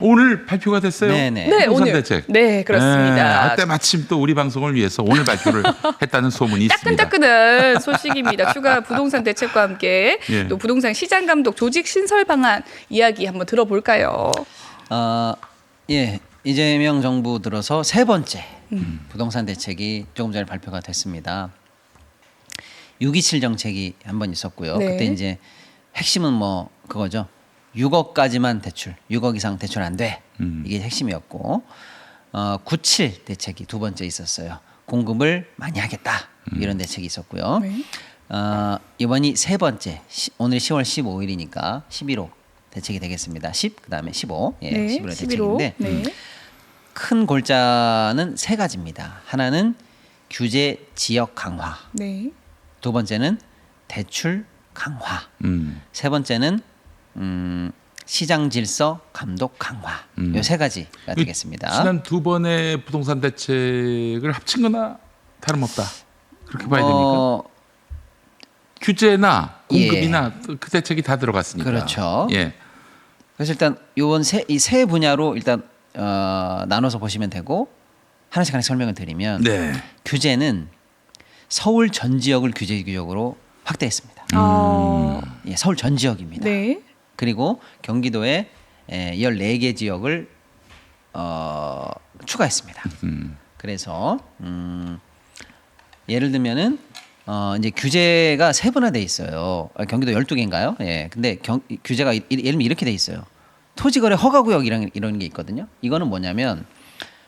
오늘 발표가 됐어요. 네네. 네, 부동산 오늘. 대책. 네, 그렇습니다. 때 마침 또 우리 방송을 위해서 오늘 발표를 했다는 소문이 있습니다. 따끈따끈한 소식입니다. 추가 부동산 대책과 함께 예. 또 부동산 시장 감독 조직 신설 방안 이야기 한번 들어볼까요? 예, 이재명 정부 들어서 세 번째 부동산 대책이 조금 전에 발표가 됐습니다. 627 정책이 한 번 있었고요. 네. 그때 이제 핵심은 뭐 그거죠. 6억까지만 대출, 6억 이상 대출 안 돼. 이게 핵심이었고, 97 대책이 두 번째 있었어요. 공급을 많이 하겠다. 이런 대책이 있었고요. 네. 이번이 세 번째, 오늘 10월 15일이니까 11호 대책이 되겠습니다. 10, 그다음에 15, 예, 네, 11호 11호. 대책인데 네. 큰 골자는 세 가지입니다. 하나는 규제 지역 강화, 네. 두 번째는 대출 강화, 세 번째는 시장 질서 감독 강화. 요 세 가지가 되겠습니다. 지난 두 번의 부동산 대책을 합친 거나 다름없다. 그렇게 봐야 됩니까? 규제나 공급이나 그 대책이 다 들어갔으니까. 그렇죠. 예. 그래서 일단 요번 이 세 분야로 일단 나눠서 보시면 되고 하나씩 설명을 드리면 네. 규제는 서울 전 지역을 규제 구역으로 확대했습니다. 예, 서울 전 지역입니다. 네. 그리고 경기도에 14개 지역을 추가했습니다. 그래서 예를 들면은 이제 규제가 세분화돼 있어요. 경기도 12개인가요? 예. 근데 규제가 예를 들면 이렇게 돼 있어요. 토지거래 허가구역 이런 게 있거든요. 이거는 뭐냐면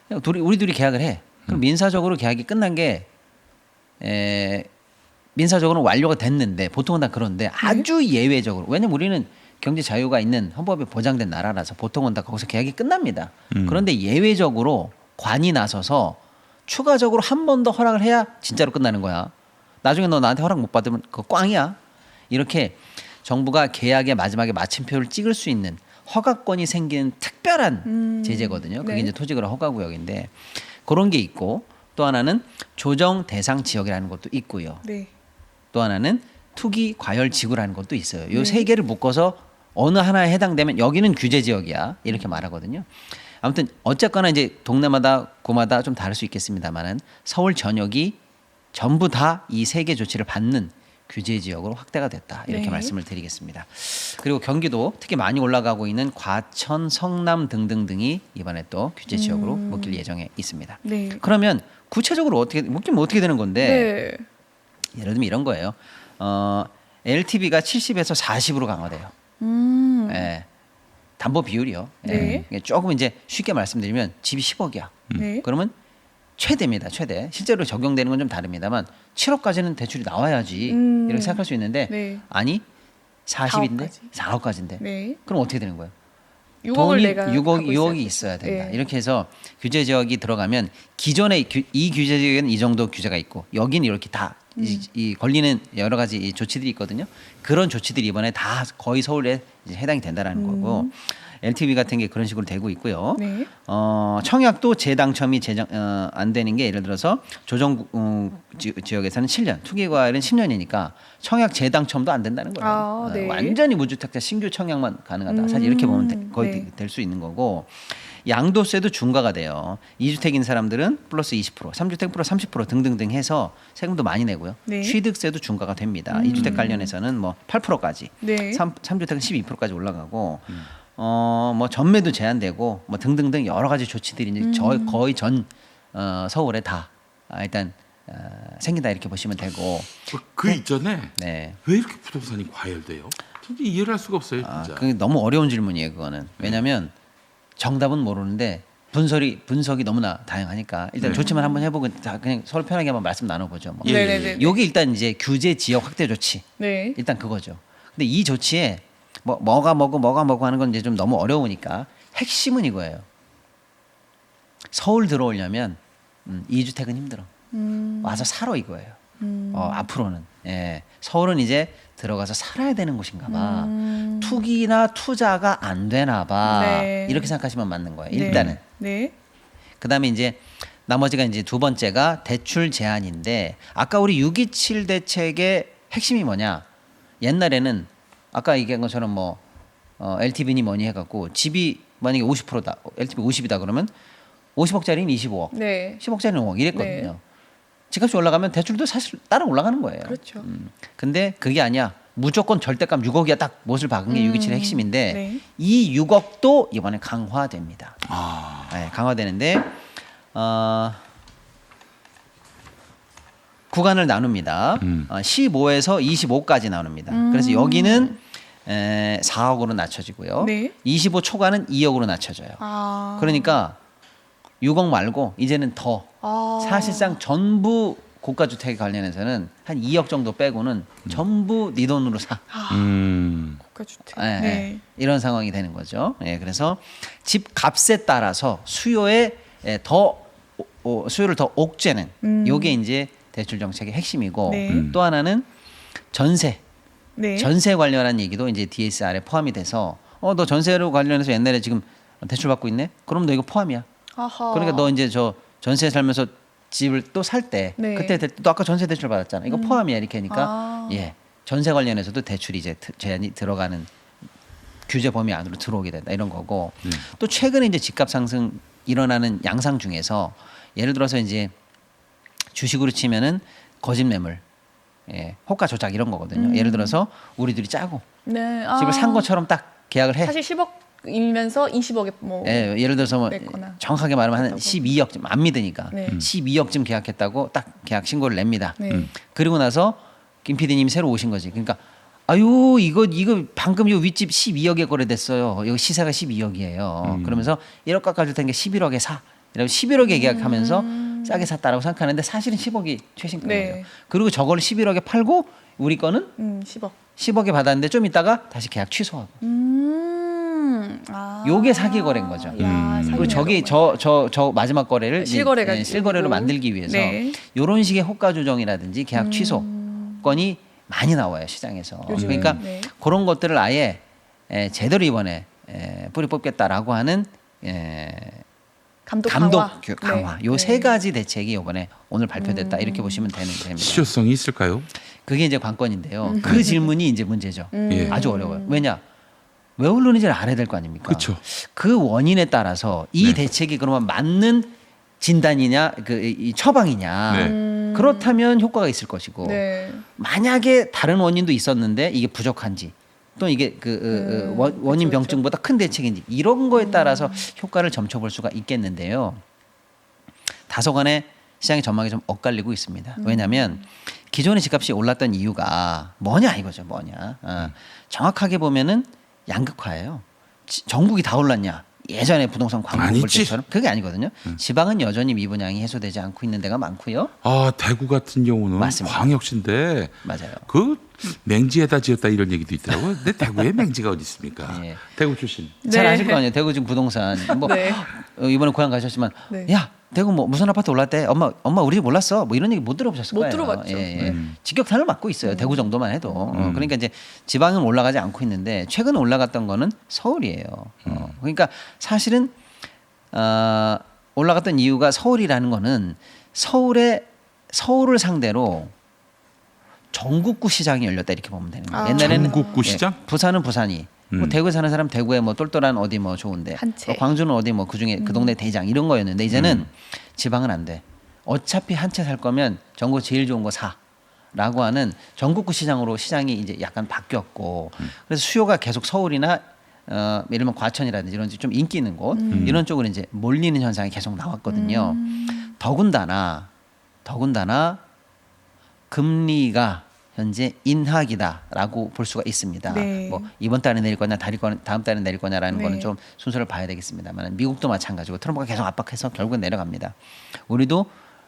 우리 둘이 계약을 해. 그럼 민사적으로 계약이 끝난 게 민사적으로는 완료가 됐는데 보통은 다 그런데 아주 예외적으로, 왜냐면 우리는 경제 자유가 있는 헌법에 보장된 나라라서 보통은 다 거기서 계약이 끝납니다. 그런데 예외적으로 관이 나서서 추가적으로 한 번 더 허락을 해야 진짜로 끝나는 거야. 나중에 너 나한테 허락 못 받으면 그거 꽝이야. 이렇게 정부가 계약의 마지막에 마침표를 찍을 수 있는 허가권이 생기는 특별한 제재거든요. 그게 네. 이제 토지거래 허가구역인데 그런 게 있고, 또 하나는 조정 대상 지역이라는 것도 있고요. 네. 또 하나는 투기 과열 지구라는 것도 있어요. 이 네. 세 개를 묶어서 어느 하나에 해당되면 여기는 규제 지역이야 이렇게 말하거든요. 아무튼 어쨌거나 이제 동네마다 구마다 좀 다를 수 있겠습니다만은 서울 전역이 전부 다 이 세 개 조치를 받는 규제 지역으로 확대가 됐다 이렇게 네. 말씀을 드리겠습니다. 그리고 경기도 특히 많이 올라가고 있는 과천, 성남 등등등이 이번에 또 규제 지역으로 묶일 예정에 있습니다. 네. 그러면 구체적으로 어떻게 묶이면 어떻게 되는 건데 네. 예를 들면 이런 거예요. LTV가 70에서 40으로 강화돼요. 예. 담보 비율이요. 예. 네. 이게 조금 이제 쉽게 말씀드리면 집이 10억이야. 네. 그러면 최대입니다. 최대. 실제로 적용되는 건 좀 다릅니다만 7억까지는 대출이 나와야지 이렇게 생각할 수 있는데 네. 아니 40인데 4억까지. 4억까지인데 네. 그럼 어떻게 되는 거예요? 6억을 돈이 내가 6억이 있어야 된다. 네. 이렇게 해서 규제 지역이 들어가면 기존의 이 규제 지역에는 이 정도 규제가 있고 여기는 이렇게 다 이 걸리는 여러 가지 이 조치들이 있거든요. 그런 조치들이 이번에 다 거의 서울에 이제 해당이 된다라는 거고 LTV 같은 게 그런 식으로 되고 있고요. 네. 청약도 재당첨이 안 되는 게 예를 들어서 조정 지역에서는 7년, 투기 과열은 10년이니까 청약 재당첨도 안 된다는 거예요. 아, 네. 완전히 무주택자 신규 청약만 가능하다. 사실 이렇게 보면 거의 네. 될 수 있는 거고, 양도세도 중과가 돼요. 2주택인 사람들은 플러스 20%, 3주택 플러스 30% 등등등 해서 세금도 많이 내고요. 네. 취득세도 중과가 됩니다. 2주택 관련해서는 뭐 8%까지, 네. 3주택은 12%까지 올라가고, 뭐 전매도 제한되고 뭐 등등등 여러 가지 조치들이 이제 거의 전 서울에 다 일단 생긴다 이렇게 보시면 되고. 그 이전에 네. 왜 이렇게 부동산이 과열돼요? 도저히 이해를 할 수가 없어요, 진짜. 그게 너무 어려운 질문이에요, 그거는. 왜냐하면 정답은 모르는데 분석이 너무나 다양하니까 일단 조치만 한번 해보고 그냥 서로 편하게 한번 말씀 나눠보죠. 뭐. 예, 네네네. 여기 일단 이제 규제 지역 확대 조치 네. 일단 그거죠. 근데 이 조치에 뭐가 뭐고 하는 건 이제 좀 너무 어려우니까 핵심은 이거예요. 서울 들어오려면 2주택은 힘들어. 와서 살아 이거예요. 앞으로는. 예. 서울은 이제 들어가서 살아야 되는 곳인가 봐. 투기나 투자가 안 되나 봐. 네. 이렇게 생각하시면 맞는 거예요. 일단은. 네. 그다음에 이제 나머지가 이제 두 번째가 대출 제한인데 아까 우리 627 대책의 핵심이 뭐냐? 옛날에는 아까 얘기한 것처럼 뭐 LTV니 뭐니 해갖고 집이 만약에 50%다. LTV 50이다 그러면 50억짜리는 25억, 네. 10억짜리는 5억 이랬거든요. 네. 집값이 올라가면 대출도 사실 따라 올라가는 거예요. 그렇죠. 근데 그게 아니야. 무조건 절대값 6억이야 딱 못을 박은 게 627의 핵심인데 네. 이 6억도 이번에 강화됩니다. 아. 네, 강화되는데 구간을 나눕니다. 15에서 25까지 나눕니다. 그래서 여기는 4억으로 낮춰지고요. 네. 25 초과는 2억으로 낮춰져요. 아. 그러니까 6억 말고 이제는 더 아. 사실상 전부 고가주택에 관련해서는 한 2억 정도 빼고는 전부 네 돈으로 사. 고가주택. 예, 네. 예. 이런 상황이 되는 거죠. 예, 그래서 집 값에 따라서 수요에 수요를 더 옥죄는 요게 이제 대출 정책의 핵심이고 네. 또 하나는 전세. 네. 전세 관련한 얘기도 이제 DSR에 포함이 돼서 너 전세로 관련해서 옛날에 지금 대출 받고 있네? 그럼 너 이거 포함이야. 아하. 그러니까 너 이제 저 전세 살면서 집을 또 살 때 네. 그때 너 아까 전세 대출 받았잖아. 이거 포함이야 이렇게 하니까 아. 예 전세 관련해서도 대출이 이제 제한이 들어가는 규제 범위 안으로 들어오게 된다 이런 거고 또 최근에 이제 집값 상승 일어나는 양상 중에서 예를 들어서 이제 주식으로 치면은 거짓 매물, 호가 조작 이런 거거든요. 예를 들어서 우리들이 짜고 네. 아. 집을 산 것처럼 딱 계약을 해. 사실 10억이면서 20억에 뭐. 예를 들어서 뭐 냈거나. 정확하게 말하면 한 했다고. 12억쯤 안 믿으니까 네. 12억쯤 계약했다고 딱 계약 신고를 냅니다. 네. 그리고 나서 김 PD님이 새로 오신 거지. 그러니까 아유 이거 방금 이 윗집 12억에 거래됐어요. 이거 시세가 12억이에요. 그러면서 1억 깎아줄 테니까 11억에 사. 이러면 11억에 계약하면서 싸게 샀다라고 생각하는데 사실은 10억이 최신가예요. 네. 그리고 저거를 11억에 팔고 우리 거는 10억. 10억에 받았는데 좀 있다가 다시 계약 취소하고. 아. 요게 사기 거래인 거죠. 야, 그리고 저기 저 마지막 거래를 이제, 실거래가 실거래로 만들기 위해서 네. 요런 식의 호가 조정이라든지 계약 취소 건이 많이 나와요 시장에서. 요즘은, 그러니까 네. 그런 것들을 아예 제대로 이번에 뿌리 뽑겠다라고 하는 감독 강화 네. 요 세 네. 가지 대책이 이번에 오늘 발표됐다 이렇게 보시면 됩니다. 실효성이 있을까요? 그게 이제 관건인데요. 그 질문이 이제 문제죠. 예. 아주 어려워요. 왜냐? 왜 오르는지를 알아야 될 거 아닙니까? 그렇죠. 그 원인에 따라서 이 네. 대책이 그러면 맞는 진단이냐, 이 처방이냐. 네. 그렇다면 효과가 있을 것이고, 네. 만약에 다른 원인도 있었는데 이게 부족한지, 또 이게 원인 그렇죠. 병증보다 큰 대책인지 이런 거에 따라서 효과를 점쳐볼 수가 있겠는데요. 다소간에 시장의 전망이 좀 엇갈리고 있습니다. 왜냐하면 기존의 집값이 올랐던 이유가 뭐냐 이거죠, 뭐냐. 정확하게 보면은 양극화예요. 전국이 다 올랐냐? 예전에 부동산 광고 볼 아니지. 때처럼 그게 아니거든요. 지방은 여전히 미분양이 해소되지 않고 있는 데가 많고요. 아 대구 같은 경우는 맞습니다. 광역시인데 맞아요. 그 맹지에다 지었다 이런 얘기도 있더라고요. 근데 대구에 맹지가 어디 있습니까? 예. 대구 출신. 잘 네. 아실 거 아니에요. 대구 지금 부동산 뭐 네. 이번에 고향 가셨지만 네. 야 대구 뭐 무슨 아파트 올랐대. 엄마 우리 집 몰랐어. 뭐 이런 얘기 못 들어보셨을 못 거예요. 들어봤죠. 예. 직격탄을 맞고 있어요. 대구 정도만 해도. 그러니까 이제 지방은 올라가지 않고 있는데 최근 올라갔던 거는 서울이에요. 그러니까 사실은 올라갔던 이유가 서울이라는 거는 서울을 상대로 전국구 시장이 열렸다 이렇게 보면 되는 거예요. 아. 옛날에는 전국구 시장? 부산은 부산이 뭐 대구에 사는 사람 대구에 뭐 똘똘한 어디 뭐 좋은데 한 채. 광주는 어디 뭐 그중에 그 동네 대장 이런 거였는데 이제는 지방은 안 돼. 어차피 한 채 살 거면 전국 제일 좋은 거 사라고 하는 전국구 시장으로 시장이 이제 약간 바뀌었고 그래서 수요가 계속 서울이나 예를 들면 과천이라든지 이런 좀 인기 있는 곳 이런 쪽으로 이제 몰리는 현상이 계속 나왔거든요. 더군다나 금리가 현재 인하기다라고 볼 수가 있습니다. 네. 뭐 이번 달에 내릴 거냐, 다음 달에 내릴 거냐라는 네. 거는 좀 순서를 봐야 되겠습니다만 미국도 마찬가지고 트럼프가 계속 압박해서 결국은 내려갑니다. 우리도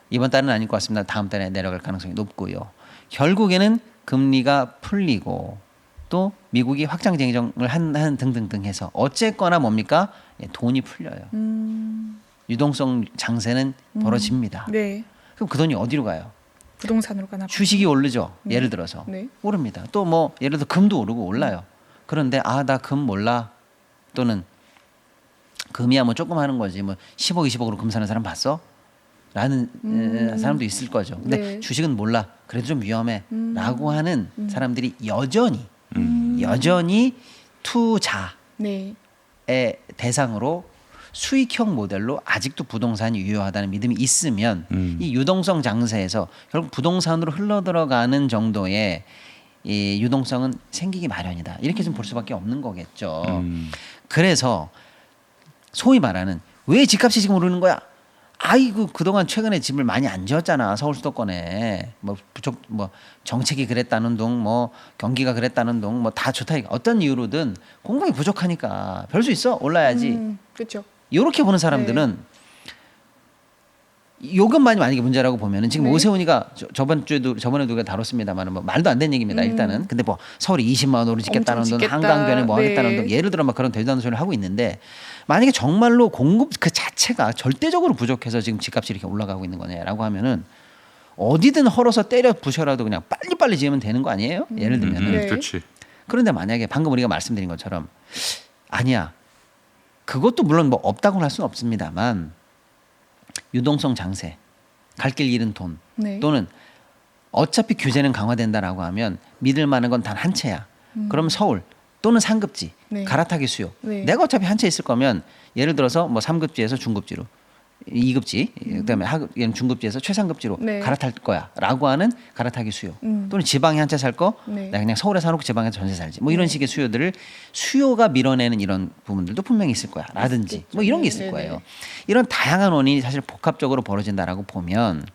이번 달은 아닐 것 같습니다. 다음 달에 내려갈 가능성이 높고요. 결국에는 금리가 풀리고 또 미국이 확장 재정을 한 등등등 해서 어쨌거나 뭡니까? 돈이 풀려요. 유동성 장세는 벌어집니다. 네. 그럼 그 돈이 어디로 가요? 부동산으로 가나. 주식이 오르죠. 예를 들어서 네. 오릅니다. 또 뭐 예를 들어 금도 오르고 올라요. 그런데 나 금 몰라. 또는 금이야 뭐 조금 하는 거지. 뭐 10억 20억으로 금 사는 사람 봤어? 라는 사람도 있을 거죠. 근데 네. 주식은 몰라. 그래도 좀 위험해. 라고 하는 사람들이 여전히 음. 투자 네. 대상으로 수익형 모델로 아직도 부동산이 유효하다는 믿음이 있으면 이 유동성 장세에서 결국 부동산으로 흘러들어가는 정도의 이 유동성은 생기기 마련이다. 이렇게 좀 볼 수밖에 없는 거겠죠. 그래서 소위 말하는 왜 집값이 지금 오르는 거야? 아이고 그동안 최근에 집을 많이 안 지었잖아 서울 수도권에 뭐 정책이 그랬다는 둥 뭐 경기가 그랬다는 둥 뭐 다 좋다 어떤 이유로든 공급이 부족하니까 별 수 있어 올라야지 그렇죠. 이렇게 보는 사람들은 요것만이 만약에 문제라고 보면은 지금 네. 오세훈이가 저번에도 우리가 다뤘습니다만 뭐 말도 안 되는 얘기입니다 일단은 근데 뭐 서울이 20만 원으로 짓겠다는 엄청 돈 짓겠다. 한강변에 뭐 하겠다는 네. 돈 예를 들어 막 그런 대단한 소리를 하고 있는데 만약에 정말로 공급 그 자체가 절대적으로 부족해서 지금 집값이 이렇게 올라가고 있는 거냐라고 하면은 어디든 헐어서 때려 부셔라도 그냥 빨리빨리 지으면 되는 거 아니에요? 예를 들면은 네. 그렇지. 그런데 만약에 방금 우리가 말씀드린 것처럼 아니야 그것도 물론 뭐 없다고는 할 수는 없습니다만 유동성 장세 갈 길 잃은 돈 네. 또는 어차피 규제는 강화된다라고 하면 믿을 만한 건 단 한 채야. 그럼 서울 또는 상급지 네. 갈아타기 수요. 네. 내가 어차피 한 채 있을 거면 예를 들어서 뭐 3급지에서 중급지로 2급지 그다음에 중급지에서 최상급지로 네. 갈아탈 거야라고 하는 갈아타기 수요. 또는 지방에 한 채 살 거 네. 내가 그냥 서울에 사놓고 지방에서 전세 살지. 뭐 이런 식의 수요들을 수요가 밀어내는 이런 부분들도 분명히 있을 거야. 라든지 있겠죠. 뭐 이런 게 있을 네네. 거예요. 이런 다양한 원인이 사실 복합적으로 벌어진다라고 보면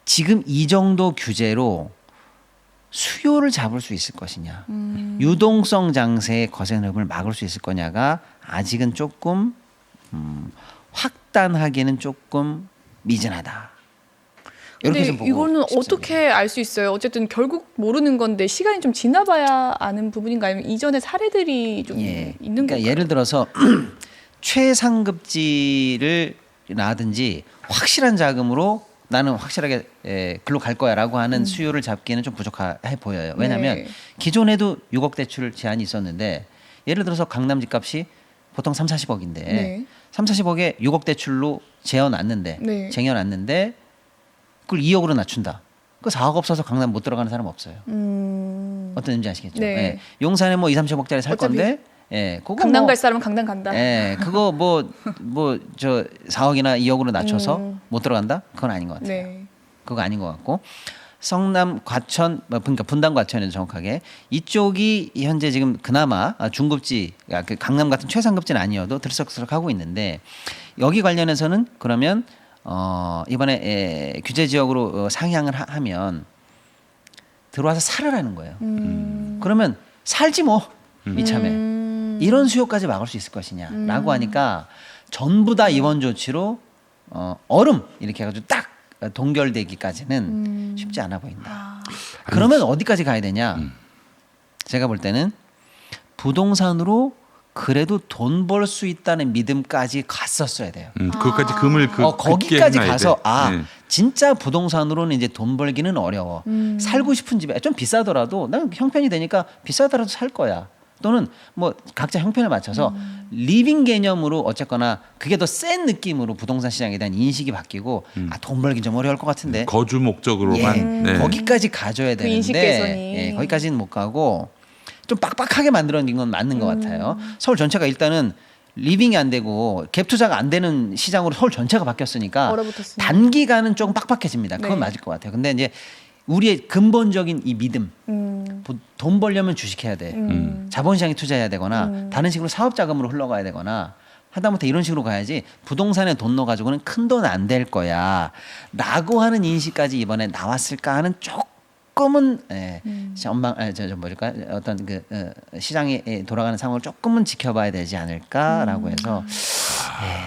지금 이 정도 규제로 수요를 잡을 수 있을 것이냐, 유동성 장세의 거센 흡을 막을 수 있을 거냐가 아직은 조금 확단하기는 조금 미진하다. 이렇게 근데 좀 보고 이거는 싶습니다. 어떻게 알 수 있어요? 어쨌든 결국 모르는 건데 시간이 좀 지나봐야 아는 부분인가 아니면 이전의 사례들이 좀 있는 그러니까 건가요? 예를 들어서 최상급지를 라든지 확실한 자금으로 나는 확실하게 글로 갈 거야라고 하는 수요를 잡기에는 좀 부족해 보여요. 왜냐하면 네. 기존에도 6억 대출 제한이 있었는데 예를 들어서 강남 집값이 보통 3, 40억인데 네. 3, 40억에 6억 대출로 쟁여놨는데 네. 쟁여놨는데 그걸 2억으로 낮춘다. 그 4억 없어서 강남 못 들어가는 사람 없어요. 어떤 의미인지 아시겠죠? 네. 예. 용산에 뭐 2, 30억짜리 살 어차피 건데 예, 그거 강남 뭐 갈 사람은 강남 간다. 예, 그거 뭐 저 4억이나 2억으로 낮춰서 못 들어간다? 그건 아닌 것 같아요. 네. 그거 아닌 것 같고 성남 과천 그러니까 분당 과천에서 정확하게 이쪽이 현재 지금 그나마 중급지 그 강남 같은 최상급지는 아니어도 들썩들썩하고 있는데 여기 관련해서는 그러면 이번에 규제 지역으로 상향을 하면 들어와서 살으라는 거예요. 그러면 살지 뭐 이참에 이런 수요까지 막을 수 있을 것이냐라고 하니까 전부 다 이원 조치로 얼음 이렇게 해가지고 딱 동결되기까지는 쉽지 않아 보인다. 그러면 어디까지 가야 되냐? 제가 볼 때는 부동산으로 그래도 돈 벌 수 있다는 믿음까지 갔었어야 돼요. 그것까지 금을 거기까지 해놔야 가서 돼. 네. 진짜 부동산으로는 이제 돈 벌기는 어려워. 살고 싶은 집에 좀 비싸더라도 난 형편이 되니까 비싸더라도 살 거야. 또는 뭐 각자 형편에 맞춰서 리빙 개념으로 어쨌거나 그게 더 센 느낌으로 부동산 시장에 대한 인식이 바뀌고 돈 벌기 좀 어려울 것 같은데 거주 목적으로만 네. 거기까지 가져야 그 인식 되는데 개선이. 거기까지는 못 가고 좀 빡빡하게 만들어진 건 맞는 것 같아요. 서울 전체가 일단은 리빙이 안 되고 갭 투자가 안 되는 시장으로 서울 전체가 바뀌었으니까 얼어붙었으니까. 단기간은 조금 빡빡해집니다. 그건 네. 맞을 것 같아요. 근데 이제 우리의 근본적인 이 믿음, 돈 벌려면 주식해야 돼. 자본시장에 투자해야 되거나 다른 식으로 사업 자금으로 흘러가야 되거나 하다못해 이런 식으로 가야지 부동산에 돈 넣어 가지고는 큰 돈 안 될 거야라고 하는 인식까지 이번에 나왔을까 하는 조금은 전망 저 뭐랄까 어떤 그 시장에 돌아가는 상황을 조금은 지켜봐야 되지 않을까라고 해서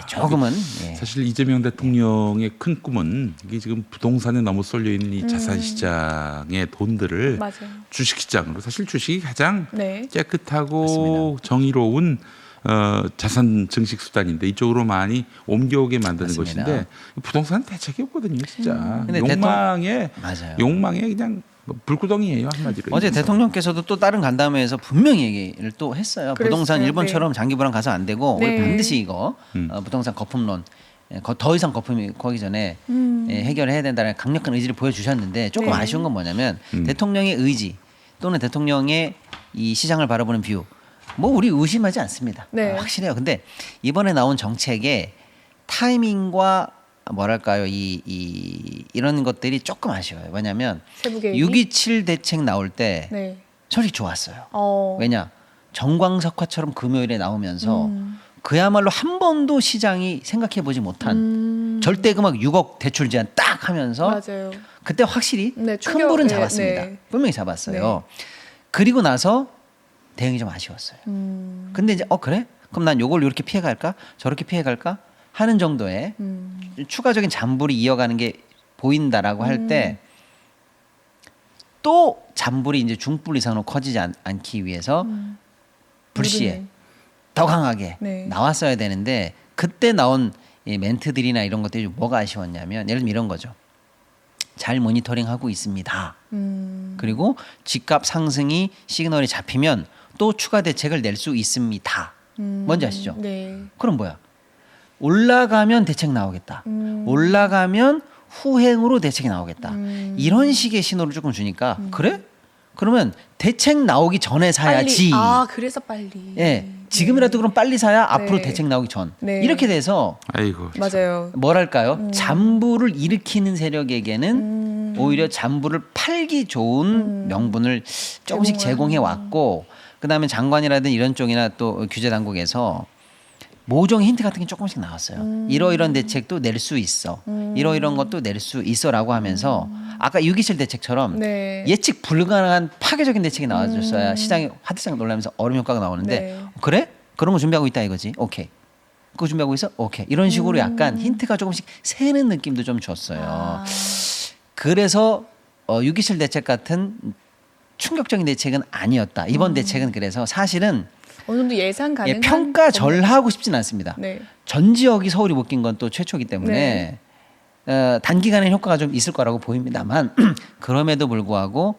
조금은 사실 이재명 대통령의 큰 꿈은 이게 지금 부동산에 너무 쏠려 있는 이 자산 시장의 돈들을 맞아요. 주식 시장으로 사실 주식이 가장 네. 깨끗하고 정의로운 자산 증식 수단인데 이쪽으로 많이 옮겨오게 만드는 맞습니다. 것인데 부동산 대책이 없거든요, 진짜. 근데 맞아요. 욕망에 그냥 불구덩이에요 한마디로. 어제 대통령께서도 또 다른 간담회에서 분명히 얘기를 또 했어요. 그랬어요. 부동산 일본처럼 장기 불안 가서 안 되고 네. 우리 반드시 이거 부동산 거품론 더 이상 거품이 거기 전에 해결해야 된다는 강력한 의지를 보여주셨는데 조금 네. 아쉬운 건 뭐냐면 대통령의 의지 또는 대통령의 이 시장을 바라보는 뷰 뭐 우리 의심하지 않습니다. 네. 확실해요. 근데 이번에 나온 정책의 타이밍과 뭐랄까요 이런 것들이 조금 아쉬워요. 왜냐하면 세부 계획이? 6.27 대책 나올 때 네. 솔직히 좋았어요. 어. 왜냐 정광석화처럼 금요일에 나오면서 음. 그야말로 한 번도 시장이 생각해보지 못한 절대금 막 6억 대출 제한 딱 하면서 맞아요. 그때 확실히 네, 큰 충격, 불은 네, 잡았습니다. 네. 분명히 잡았어요. 그리고 나서 대응이 좀 아쉬웠어요. 근데 이제 그래? 그럼 난 요걸 이렇게 피해갈까? 저렇게 피해갈까? 하는 정도의 추가적인 잔불이 이어가는 게 보인다라고 할 때 또 잔불이 이제 중불 이상으로 커지지 않기 위해서 불시에 모르는. 더 강하게 네. 나왔어야 되는데 그때 나온 이 멘트들이나 이런 것들이 좀 뭐가 아쉬웠냐면 예를 들면 이런 거죠. 잘 모니터링하고 있습니다. 그리고 집값 상승이 시그널이 잡히면 또 추가 대책을 낼 수 있습니다. 뭔지 아시죠? 네. 그럼 뭐야? 올라가면 대책 나오겠다. 올라가면 후행으로 대책이 나오겠다. 이런 식의 신호를 조금 주니까 그래? 그러면 대책 나오기 전에 사야지. 빨리. 그래서 빨리. 예, 지금이라도 그럼 빨리 사야 앞으로 네. 대책 나오기 전. 네. 이렇게 돼서 아이고. 맞아요. 뭐랄까요? 잔불을 일으키는 세력에게는 오히려 잔불을 팔기 좋은 명분을 조금씩 제공해 왔고, 그다음에 장관이라든 이런 쪽이나 또 규제 당국에서 모종 힌트 같은 게 조금씩 나왔어요. 이러이런 대책도 낼 수 있어. 이러이런 것도 낼 수 있어라고 하면서 아까 6.27 대책처럼 네. 예측 불가능한 파괴적인 대책이 나와줬어야 시장이 화들짝 놀라면서 얼음 효과가 나오는데 네. 그래? 그런 거 준비하고 있다 이거지. 오케이. 그거 준비하고 있어? 오케이. 이런 식으로 약간 힌트가 조금씩 새는 느낌도 좀 줬어요. 그래서 6.27 대책 같은 충격적인 대책은 아니었다. 이번 대책은 그래서 사실은 어느 정도 예상 가능한 평가절하하고 싶진 않습니다. 네. 전 지역이 서울이 못 낀 건 또 최초이기 때문에 단기간에 효과가 좀 있을 거라고 보입니다만 그럼에도 불구하고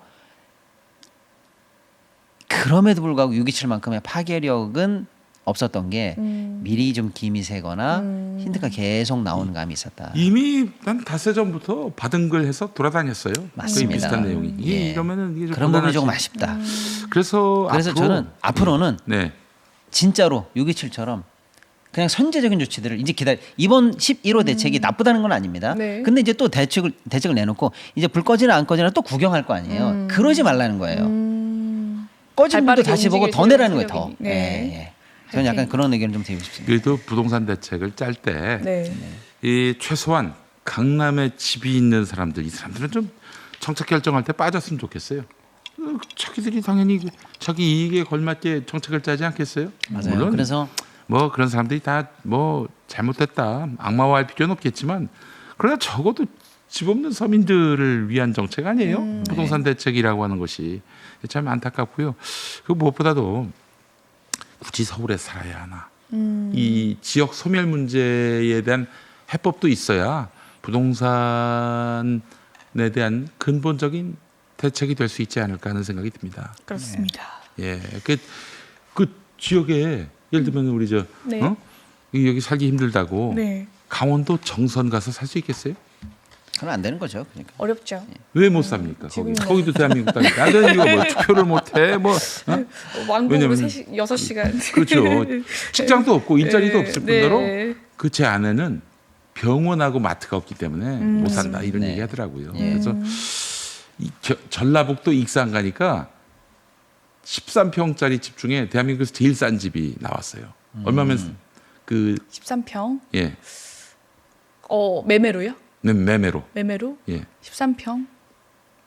6.27만큼의 파괴력은 없었던 게 미리 좀 김이 새거나 힌트가 계속 나오는 감이 있었다. 이미 난 닷새 전부터 받은 걸 해서 돌아다녔어요. 맞습니다. 거의 비슷한 내용이. 예. 이러면은 이게 좀 그런 부분이 곤란하지. 조금 아쉽다. 그래서 저는 앞으로는 네. 진짜로 6.27처럼 그냥 선제적인 조치들을 이제 이번 11호 대책이 나쁘다는 건 아닙니다. 네. 근데 이제 또 대책을 내놓고 이제 불 꺼지나 안 꺼지나 또 구경할 거 아니에요. 그러지 말라는 거예요. 꺼진 불도 발빠르게 다시 보고 더 움직일 내라는 거예요. 더. 세력이. 네. 예, 예. 저는 약간 화이팅. 그런 의견을 좀 드리고 싶습니다. 그래도 부동산 대책을 짤 때 네. 최소한 강남에 집이 있는 사람들, 이 사람들은 좀 정책 결정할 때 빠졌으면 좋겠어요. 자기들이 당연히 자기 이익에 걸맞게 정책을 짜지 않겠어요? 맞아요. 물론 그래서 뭐 그런 사람들이 다 뭐 잘못됐다 악마화할 필요는 없겠지만 그러나 적어도 집 없는 서민들을 위한 정책 아니에요? 부동산 대책이라고 하는 것이 참 안타깝고요. 그 무엇보다도 굳이 서울에 살아야 하나? 이 지역 소멸 문제에 대한 해법도 있어야 부동산에 대한 근본적인 대책이 될 수 있지 않을까 하는 생각이 듭니다. 그렇습니다. 예, 그 지역에 예를 들면 우리 네. 여기 살기 힘들다고 네. 강원도 정선 가서 살 수 있겠어요? 그건 안 되는 거죠. 그러니까. 어렵죠. 왜 못 삽니까? 지금 거기도 대한민국 땅인데 나는 이거 뭐 투표를 못해 뭐 왕복으로 왜냐면- 6시간. 그렇죠. 직장도 없고 일자리도 네, 없을 네. 뿐더러 그 제 아내는 병원하고 마트가 없기 때문에 못 산다 이런 네. 얘기 하더라고요. 예. 그래서 전라북도 익산 가니까 13평짜리 집 중에 대한민국에서 제일 싼 집이 나왔어요. 얼마면 그 13평. 예. 매매로요? 네, 매매로. 매매로 예. 13평.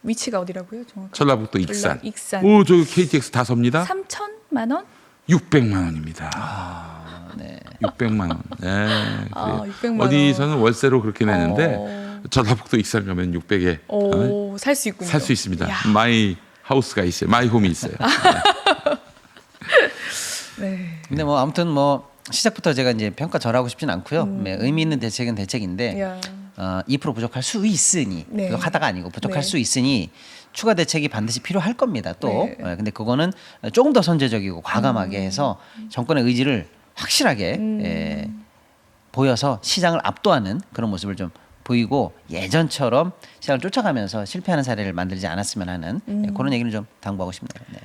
위치가 어디라고요? 정확하게. 전라북도 익산. 익산. 오, 저 KTX 다 섭니다. 3천만 원? 600만 원입니다. 네. 600만 원. 네. 그래요. 600만 원. 어디서는 월세로 그렇게 내는데 전라북도 익산 가면 600에 살 수 있군요. 살 수 있습니다. 야. 마이 하우스가 있어요. 마이 홈이 있어요. 네. 근데 뭐 아무튼 뭐 시작부터 제가 이제 평가절하고 싶진 않고요. 의미 있는 대책은 대책인데 야. 2% 부족할 수 있으니 네. 부족하다가 아니고 부족할 네. 수 있으니 추가 대책이 반드시 필요할 겁니다. 또 네. 근데 그거는 조금 더 선제적이고 과감하게 해서 정권의 의지를 확실하게 보여서 시장을 압도하는 그런 모습을 좀 보이고 예전처럼 시장을 쫓아가면서 실패하는 사례를 만들지 않았으면 하는 그런 얘기를 좀 당부하고 싶네요. 네.